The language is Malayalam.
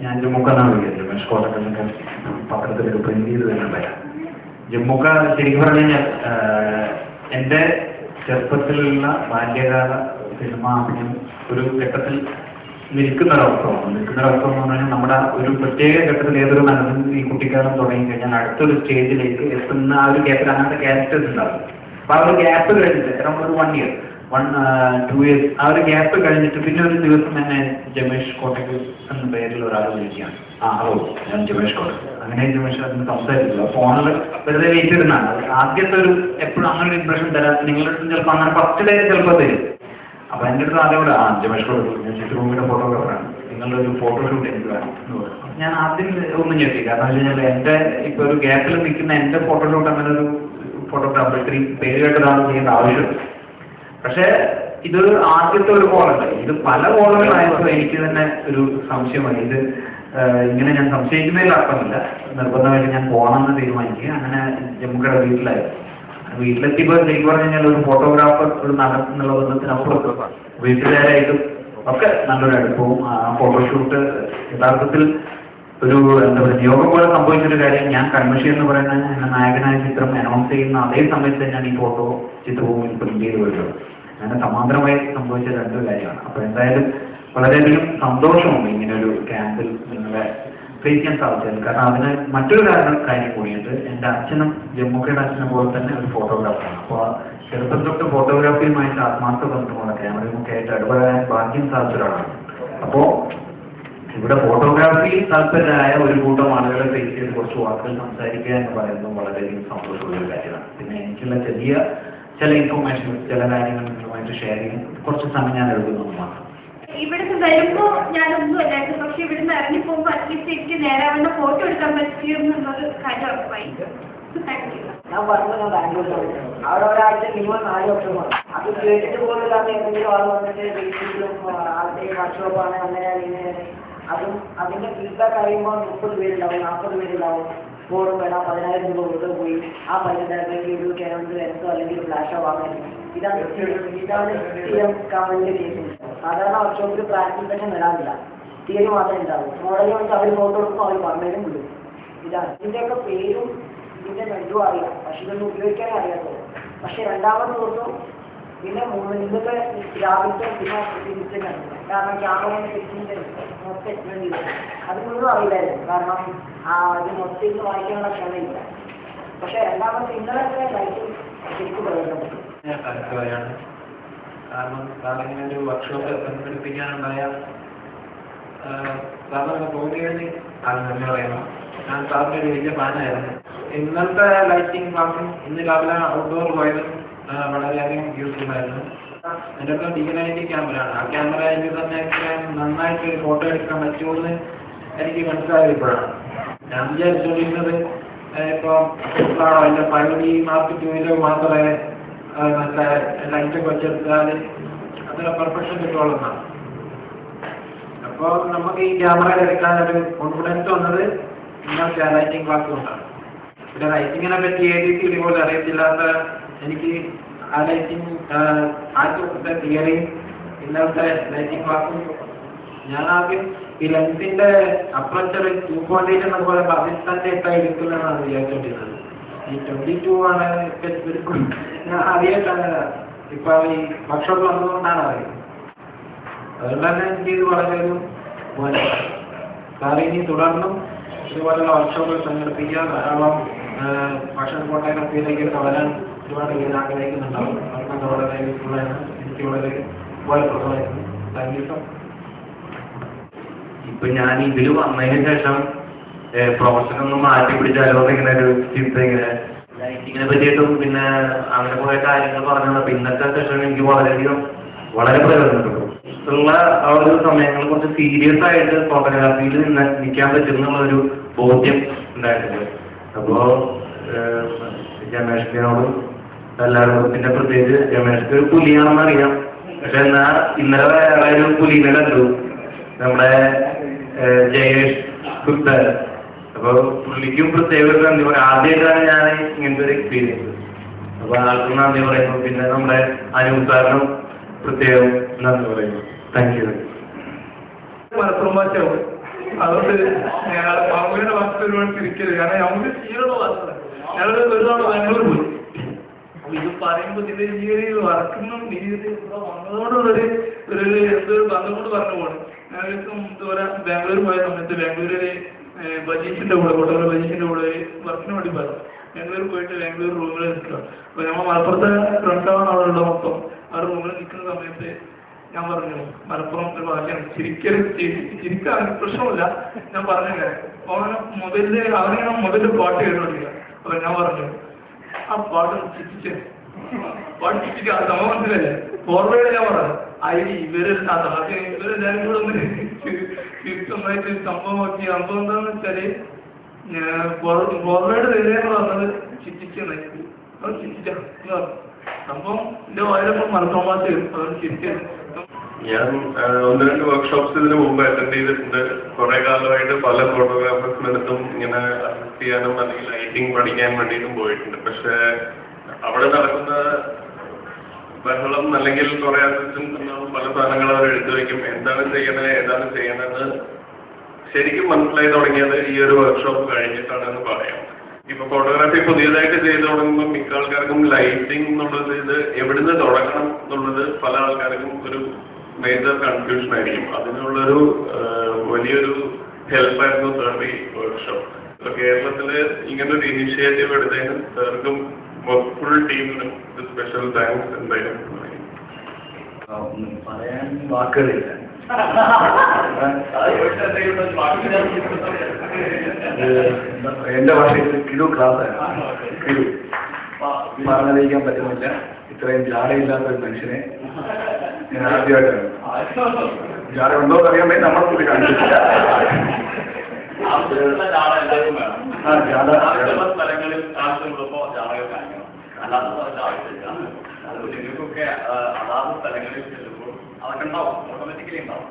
ഞാൻ ജമ്മുക്കാന്നാണ് വിളിക്കുന്നത്. രമേഷ് കോട്ടക്കലിനൊക്കെ പത്രത്തിലൊക്കെ പ്രിന്റ് ചെയ്ത് തന്നെയുണ്ടായിരുന്നു. ജമ്മുക്ക ശരിക്കും പറഞ്ഞു കഴിഞ്ഞാൽ എൻ്റെ ചെറുപ്പത്തിലുള്ള ബാല്യകാല സിനിമ അഭിനയം ഒരു ഘട്ടത്തിൽ നിൽക്കുന്നൊരവസ്ഥയാണ്. നിൽക്കുന്നൊരവസ്ഥ എന്ന് പറഞ്ഞാൽ നമ്മുടെ ഒരു പ്രത്യേക ഘട്ടത്തിൽ ഏതൊരു നടനും ഈ കുട്ടിക്കാലം തുടങ്ങി കഴിഞ്ഞാൽ അടുത്തൊരു സ്റ്റേജിലേക്ക് എത്തുന്ന ആ ഒരു ഗ്യാപ്പിൽ അങ്ങനത്തെ ക്യാരക്ടേഴ്സ് ഉണ്ടാവും. അപ്പോൾ ആ ഒരു ഗ്യാപ്പ് കഴിഞ്ഞിട്ട് അറൗണ്ട് ഒരു 1 year 2 years ആ ഒരു ഗ്യാപ്പ് കഴിഞ്ഞിട്ട് പിന്നെ ഒരു ദിവസം എന്നെ ജമേഷ് കോട്ടക്കൽ എന്ന പേരിൽ ഒരാൾ വിളിക്കുകയാണ്. ഹലോ, ഞാൻ ജമേഷ് കോട്ടക്കൽ. അങ്ങനെ ജമേഷ് അതിന് സംസാരിച്ചില്ല, ഫോണിൽ വെറുതെ വെയിറ്റ് ഇടുന്നതാണ്. ആദ്യത്തെ ഒരു എപ്പോഴും അങ്ങനെ ഒരു ഇംപ്രഷൻ തരാം നിങ്ങളുടെ അടുത്ത് ചിലപ്പോൾ അങ്ങനെ ഫസ്റ്റ് ഡേ ചിലപ്പോൾ തരും. അപ്പോൾ എൻ്റെ അടുത്ത് അതേപോലെ ജമേഷ് കോട്ടക്കൽ, ഞാൻ ചിത്രഭൂമിയുടെ ഫോട്ടോഗ്രാഫറാണ്, നിങ്ങളുടെ ഒരു ഫോട്ടോഷൂട്ട് എനിക്ക് വേണം എന്ന് പറയും. ഞാൻ ആദ്യം ഒന്നും ഞെട്ടി. കാരണം എന്ന് വെച്ച് കഴിഞ്ഞാൽ എൻ്റെ ഇപ്പോൾ ഒരു ഗ്യാപ്പിൽ നിൽക്കുന്ന എൻ്റെ ഫോട്ടോഷൂട്ട് അങ്ങനെ ഒരു ഫോട്ടോഗ്രാഫർ ഇത്രയും പേര് കേട്ടതാണ് ചെയ്യേണ്ട ആവശ്യം. പക്ഷേ ഇത് ആദ്യത്തെ ഒരു കോളല്ല, ഇത് പല കോളുകളായപ്പോൾ എനിക്ക് തന്നെ ഒരു സംശയമായി. ഇത് ഇങ്ങനെ ഞാൻ സംശയിക്കുന്നതിൽ അർത്ഥമില്ല, നിർബന്ധമായിട്ട് ഞാൻ പോകണമെന്ന് തീരുമാനിക്കുക. അങ്ങനെ ജമ്മുക്കയുടെ വീട്ടിലായിരുന്നു. വീട്ടിലെത്തിയപ്പോൾ ശരിക്കും പറഞ്ഞു കഴിഞ്ഞാൽ ഒരു ഫോട്ടോഗ്രാഫർ ഒരു നടൻ എന്നുള്ള ബന്ധത്തിനപ്പുറത്ത് വീട്ടുകാരായിട്ടും ഒക്കെ നല്ലൊരു അടുപ്പവും. ആ ഫോട്ടോഷൂട്ട് യഥാർത്ഥത്തിൽ ഒരു എന്താ പറയുക നിയോഗം പോലെ സംഭവിച്ചൊരു കാര്യം. ഞാൻ കൺമഷി എന്ന് പറയുന്ന എന്നെ നായകനായ ചിത്രം അനൗൺസ് ചെയ്യുന്ന അതേ സമയത്ത് തന്നെയാണ് ഈ ഫോട്ടോ ചിത്രഭൂമിയിൽ പ്രിന്റ് ചെയ്ത് വരുന്നത്. അങ്ങനെ സമാന്തരമായി സംഭവിച്ച 2 കാര്യമാണ്. അപ്പോൾ എന്തായാലും വളരെയധികം സന്തോഷമുണ്ട് ഇങ്ങനെ ഒരു ക്യാമ്പിൽ നിങ്ങളെ ഫേസ് ചെയ്യാൻ സാധിച്ചത്. കാരണം അതിന് മറ്റൊരു കാര്യം കൂടിയുണ്ട്. എൻ്റെ അച്ഛനും ജമ്മുക്കയുടെ അച്ഛനെ പോലെ തന്നെ ഒരു ഫോട്ടോഗ്രാഫറാണ്. അപ്പോൾ ചെറുപ്പം തൊട്ട് ഫോട്ടോഗ്രാഫിയുമായിട്ട് ആത്മാർത്ഥ ബന്ധമുള്ള ക്യാമറയുമൊക്കെ ആയിട്ട് ഇടപെടാൻ ഭാഗ്യം സാധിച്ച ഒരാളാണ്. അപ്പോൾ ഇവിടെ ഫോട്ടോഗ്രാഫി താല്പര്യരായ ഒരു കൂട്ടം ആളുകളെ ഫേസ് ചെയ്ത് കുറച്ച് വാക്കുകൾ സംസാരിക്കുക എന്ന് പറയുന്നത് വളരെയധികം സന്തോഷമുള്ള ഒരു കാര്യമാണ്. പിന്നെ എനിക്കുള്ള ചില ഇൻഫർമേഷൻ, ചില കാര്യങ്ങൾ നിങ്ങളുമായിട്ട് ഷെയർ ചെയ്യാൻ കുറച്ച് സമയം ഞാൻ എടുക്കുന്നു മാത്രം. ഇവിടുന്ന് വരുമ്പോൾ ഞാനൊന്നും അല്ലായിരുന്നു, പക്ഷെ ഇവിടുന്ന് ഇറങ്ങിപ്പോകുമ്പോൾ അറ്റ്ലീസ്റ്റ് എനിക്ക് നേരാവേണ്ട ഫോട്ടോ എടുക്കാൻ പറ്റിയെന്നുള്ളത് കാര്യം ഉറപ്പായി. ഞാൻ പറഞ്ഞു, ഞാൻ ബാംഗ്ലൂരിലാണ്. അവിടെ ഒരാഴ്ച മിനിമം 4 വർഷം വേണം. അത് കേട്ടിട്ട് പോലും എന്തെങ്കിലും ആൾ വന്നിട്ട് ഫേസ്ബുക്കിലും ആളുടെ വർക്ക്ഷോപ്പാണ് അങ്ങനെയാണ് ഇങ്ങനെയാണ്. അതിന്റെ ഫീഡ്ബാക്ക് അറിയുമ്പോൾ 30 പേരുണ്ടാവും, 40 പേരുണ്ടാവും. ഫോണും വേണം, 10,000 രൂപ കൊടുത്ത് പോയി ആ പൈസക്ക് ഒരു ക്യാമറ വരത്തോ അല്ലെങ്കിൽ ഫ്ലാഷോ വാങ്ങാനും. ഇതാണ് സ്ഥിരം കമന്റ് കേസ്. സാധാരണ വർക്ക്ഷോപ്പിൽ പ്രാക്ടീസ് തന്നെ വരാറില്ല, തിയറി മാത്രമേ ഉണ്ടാവും. മോഡലിൽ വെച്ച് അവർ ഫോട്ടോ എടുക്കും, അവർ പറഞ്ഞതിനും വിടും. ഇതാണ് ഇതിൻ്റെയൊക്കെ പേരും ഇതിൻ്റെ മെഡും അറിയാം, പക്ഷെ ഇതൊന്നും ഉപയോഗിക്കാനേ അറിയാത്തുള്ളൂ. പക്ഷെ രണ്ടാമത്തെ ദിവസം പിന്നെ ഇന്നത്തെ രാവിലത്തെ പിന്നെ തിരിച്ചാണ്. കാരണം ക്യാമറയുടെ ഫിറ്റിങ്ങിൻ്റെ മൊത്തം എക്സ്പ്ലെയിൻ ചെയ്തു അതൊന്നും അറിയില്ലായിരുന്നു. കാരണം ഇത് മൊത്തം ഇന്ന് വായിക്കാനുള്ള ക്ഷമയില്ല. പക്ഷെ രണ്ടാമത്തെ ഇന്നലെ ലൈറ്റ് ശരിക്കും പ്രയോജനപ്പെട്ടു. കാരണം സാറിങ്ങനെ ഒരു വർക്ക്ഷോപ്പ് സംഘടിപ്പിക്കാനുണ്ടായ സാറിന് തോന്നിയതിന് ആദ്യം പറയുന്നു. ഞാൻ സാറിൻ്റെ ഒരു വലിയ ഫാനായിരുന്നു. ഇന്നത്തെ ലൈറ്റിംഗ് ക്ലാസ്സിൽ ഇന്ന് രാവിലെ ഔട്ട്ഡോർ പോയത് വളരെയധികം യൂസ്ഫുൾ ആയിരുന്നു. എൻ്റെ അടുത്ത് D90 ക്യാമറയാണ്. ആ ക്യാമറ എനിക്ക് തന്നെ നന്നായിട്ട് ഫോട്ടോ എടുക്കാൻ പറ്റുമെന്ന് എനിക്ക് മനസ്സിലായത് ഇപ്പോഴാണ്. ഞാൻ വിചാരിച്ചുകൊണ്ടിരുന്നത് ഇപ്പോൾ അതിൻ്റെ 5D Mark II മാത്രമേ നല്ല ലൈറ്റൊക്കെ വെച്ചെടുത്താൽ അത്ര പെർഫെക്ഷൻ കിട്ടുള്ളതാണ്. അപ്പോൾ നമുക്ക് ഈ ക്യാമറയിൽ എടുക്കാനൊരു കോൺഫിഡൻസ് വന്നത് ഇന്നത്തെ ലൈറ്റിംഗ് ക്ലാസ് കൊണ്ടാണ്. പിന്നെ ലൈറ്റിങ്ങിനെ പറ്റി ABCD പോലും അറിയത്തില്ലാത്ത എനിക്ക് ആ ലൈറ്റിംഗ് ആദ്യത്തെ തിയറിയും ഇന്നത്തെ ലൈറ്റിംഗ് ക്ലാസ്സും ഞാൻ ആദ്യം ഈ ലെൻസിൻ്റെ അപ്രച്ചർ 2.8 എന്നൊക്കെ പറയുമ്പോൾ അതിൽ തന്നെ എത്താൻ എടുക്കുന്നതാണ് വിചാരിച്ചുകൊണ്ടിരുന്നത്. ഈ 22 ആണ് ഞാൻ അറിയാട്ടാണ് ഇപ്പൊ ഈ വർക്ക്ഷോപ്പ് വന്നതുകൊണ്ടാണ് അറിയുന്നത്. അതുകൊണ്ട് തന്നെ എനിക്ക് ഇത് വളരെയധികം പോലെ സാർ ഇനി തുടർന്നും ഇതുപോലുള്ള വർക്ക്ഷോപ്പുകൾ സംഘടിപ്പിക്കുക, ധാരാളം ഭക്ഷണ ഫോട്ടോഗ്രാഫിയിലേക്ക് വളരാൻ ഒരുപാട് പേര് ആഗ്രഹിക്കുന്നുണ്ടാവും. അവർക്ക് വളരെ യൂസ്ഫുള്ളായിരുന്നു, എനിക്ക് വളരെ ഉപകാരപ്രദമായിരുന്നു. Thank you sir. ഇപ്പൊ ഞാൻ ഇതിൽ വന്നതിന് ശേഷം പ്രൊഫഷനൊന്നും മാറ്റി പിടിച്ചാലോ ഇങ്ങനെ ഒരു ചിന്ത ഇങ്ങനെ ലൈറ്റിങ്ങിനെ പറ്റിയിട്ടും പിന്നെ അങ്ങനെ കുറെ കാര്യങ്ങൾ പറഞ്ഞു തന്നപ്പോൾ ഇന്നത്തെ സെഷൻ എനിക്ക് വളരെ പ്രയോജനപ്പെട്ടു. ഉള്ള ആ ഒരു സമയങ്ങൾ കുറച്ച് സീരിയസ് ആയിട്ട് ഫോട്ടോഗ്രാഫിയിൽ നിൽക്കാൻ പറ്റുന്നുള്ളൊരു ബോധ്യം ഉണ്ടായിട്ടുണ്ട്. അപ്പോൾ രമേഷിനോടും എല്ലാവരോടും, പിന്നെ പ്രത്യേകിച്ച് രമേഷിന് ഒരു പുലിയാണെന്ന് അറിയാം. പക്ഷെ എന്നാൽ ഇന്നലെ വേറെ ഒരു പുലിനെ കണ്ടു, നമ്മുടെ ജയേഷ് ഗുപ്ത. അപ്പോൾ പുള്ളിക്കും പ്രത്യേക നന്ദി പറയാം. ആദ്യമായിട്ടാണ് ഞാൻ ഇങ്ങനത്തെ ഒരു എക്സ്പീരിയൻസ്. അപ്പോൾ ആൾക്കും നന്ദി പറയുന്നു. പിന്നെ നമ്മുടെ അനൂപ് സാറിനും പ്രത്യേകം നന്ദി പറയുന്നു. Thank you. മലപ്പുറം ഭാഷയാവും അതുകൊണ്ട് മാമൂലിയുടെ വാർത്ത ഒരുപാട് തിരിക്കരുത്. കാരണം നമുക്ക് ശീലമുള്ള വാർത്തയാണ്. ഞങ്ങൾ ഒരു തവണ ബാംഗ്ലൂർ പോയി. അപ്പൊ ഇത് പറയുമ്പോ ഇതിന്റെ ഈ ഒരു വർക്കുന്ന രീതി വന്നതോടുള്ളൊരു എന്തൊരു ബന്ധം കൊണ്ട് പറഞ്ഞു പോകണം. ഞങ്ങൾക്ക് ഇതുപോലെ ബാംഗ്ലൂർ പോയ സമയത്ത് ബാംഗ്ലൂരിൽ ബജീഷിന്റെ കൂടെ കൊണ്ടുവന്ന ബജീഷിന്റെ കൂടെ വർക്കിന് വേണ്ടി പറഞ്ഞു. ബാംഗ്ലൂർ പോയിട്ട് ബാംഗ്ലൂർ റൂമിൽ നിൽക്കുക. അപ്പൊ നമ്മൾ മലപ്പുറത്തെ ഫ്രണ്ടാണ് അവിടെ ഉള്ള മൊത്തം. ആ റൂമിൽ നിൽക്കുന്ന സമയത്ത് ഞാൻ പറഞ്ഞു മലപ്പുറം ഒരു ഭാഷയാണ് ചിരിക്കാൻ പ്രശ്നമില്ല. ഞാൻ പറഞ്ഞില്ലേ അവനെ മുതലിൽ പാട്ട് കേട്ടോണ്ടിരിക്കുക. അപ്പൊ ഞാൻ പറഞ്ഞു ആ പാട്ട് ചിരിച്ചേ പാട്ട് ചിരിക്കുക സംഭവം മനസ്സിലല്ലേ ഫോർവേഡ് ഞാൻ പറഞ്ഞു ഇവരെല്ലാരും കൂടെ ഒന്ന് ചിരിച്ചൊന്നായിട്ട് സംഭവമാക്കി. സംഭവം എന്താന്ന് വെച്ചാല് ഫോർവേഡ് തരുകയെന്ന് പറഞ്ഞത് ചിരിച്ചെന്നായി അത് ചിരിച്ച സംഭവം എന്റെ വായിലപ്പോൾ മലപ്പുറം ഭാഷ വരും. അതൊന്ന് ചിരിച്ചത്. ഞാൻ 1-2 വർക്ക്ഷോപ്സ് ഇതിനു മുമ്പ് അറ്റൻഡ് ചെയ്തിട്ടുണ്ട്. കുറെ കാലമായിട്ട് പല ഫോട്ടോഗ്രാഫേഴ്സിന്റെ അടുത്തും ഇങ്ങനെ അസിസ്റ്റ് ചെയ്യാനും അല്ലെങ്കിൽ ലൈറ്റിംഗ് പഠിക്കാൻ വേണ്ടിയിട്ടും പോയിട്ടുണ്ട്. പക്ഷെ അവിടെ നടക്കുന്ന ബഹളം അല്ലെങ്കിൽ കുറെ അസിസ്റ്റൻസ് ഉണ്ടാവും, പല സാധനങ്ങൾ അവർ എഴുതി വയ്ക്കും. എന്താണ് ചെയ്യണത് ഏതാണ് ചെയ്യണത് ശരിക്കും മനസ്സിലായി തുടങ്ങിയത് ഈ ഒരു വർക്ക്ഷോപ്പ് കഴിഞ്ഞിട്ടാണെന്ന് പറയാം. ഇപ്പൊ ഫോട്ടോഗ്രാഫി പുതിയതായിട്ട് ചെയ്തു തുടങ്ങുമ്പോൾ മിക്ക ആൾക്കാർക്കും ലൈറ്റിംഗ് എന്നുള്ളത് ഇത് എവിടുന്ന് തുടങ്ങണം എന്നുള്ളത് പല ആൾക്കാർക്കും ഒരു മേജർ കൺഫ്യൂഷൻ ആയിരിക്കും. അതിനുള്ളൊരു വലിയൊരു ഹെൽപ്പായിരുന്നു സാറിന്റെ ഈ വർക്ക്ഷോപ്പ്. ഇപ്പൊ കേരളത്തില് ഇങ്ങനൊരു ഇനിഷ്യേറ്റീവ് എടുത്തതിന് സാർക്കും ഫുൾ ടീമിനും സ്പെഷ്യൽ താങ്ക്സ് എന്തായാലും പറയാൻ വാക്കുകളില്ല. എന്റെ ഭാഷയിൽ കിടു ക്ലാസ്സാണ്. കിടു പറഞ്ഞറിയിക്കാൻ പറ്റുന്നില്ല. ഇത്രയും ജാടയില്ലാത്ത ഒരു മനുഷ്യനെ ഞാൻ ആദ്യമായിട്ടാണ്. ജാട ഉണ്ടോ എന്ന് അറിയാൻ വേണ്ടി നമ്മളെ കൂടി കാണിച്ചിട്ടില്ല. സ്ഥലങ്ങളിൽ ആവശ്യമുള്ളപ്പോ ജാടകൾ കാണിക്കണം. അല്ലാത്ത ആവശ്യമില്ല. അതുകൊണ്ട് നിങ്ങൾക്കൊക്കെ അതാത് സ്ഥലങ്ങളിൽ ചെല്ലുമ്പോൾ അതൊക്കെ ഉണ്ടാവും, ഓട്ടോമാറ്റിക്കലി ഉണ്ടാവും.